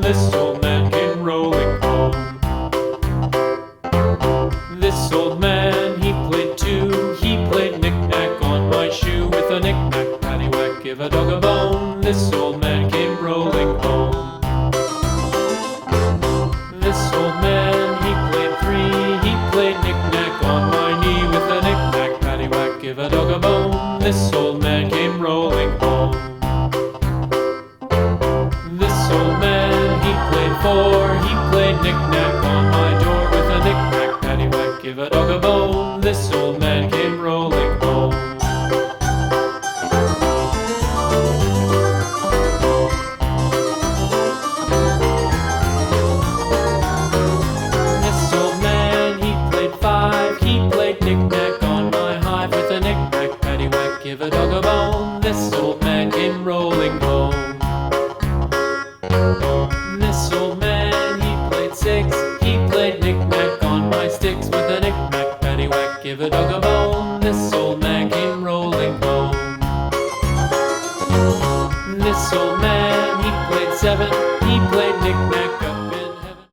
This old man came rolling home. This old man, he played too. He played knick-knack on my shoe. With a knick-knack, paddywhack, give a dog a bone. This old man came rolling home. This old man, he played three. He played knick-knack on my knee. With a knick-knack, paddywhack, give a dog a bone. This old man came rolling home. This old man, he played four. He played knick-knack on my door. With a knick-knack, paddywhack, give a dog a bone. This old man came rolling home. This old man, he played five. He played knick-knack on my hive. With a knick-knack, paddywhack, give a dog a bone. This old man came rolling home. This old man, he played six. He played knick-knack on my sticks. With a knick-knack, paddywhack, give a dog a bone. This old man came rolling home. This old man, he played seven. He played knick-knack